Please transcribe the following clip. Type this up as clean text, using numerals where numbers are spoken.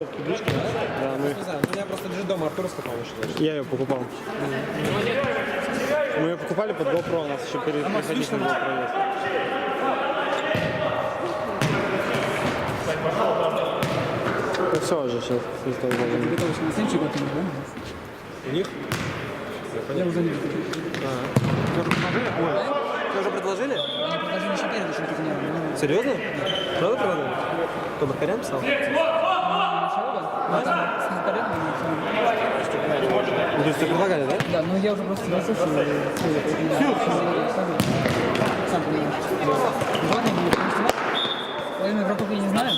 Кубышки, да? Да, мы... Не знаю, у меня просто лежит дома, Артур раскопал еще. Я ее покупал. Мы ее покупали под GoPro, у нас еще переходить на GoPro есть. Ну все уже сейчас. Ты готовишься на следующий год, да? У них? Я уже не Ты уже предложили? Они предложили еще перед, еще не понял. Серьезно? Правда предложили? Кто Бахарян писал? Ну, там с Натальей, Ну, то есть тебе предлагали, да? да, ну я уже просто согласился, сам понимаешь. Ладно, половину игроков я не знаю.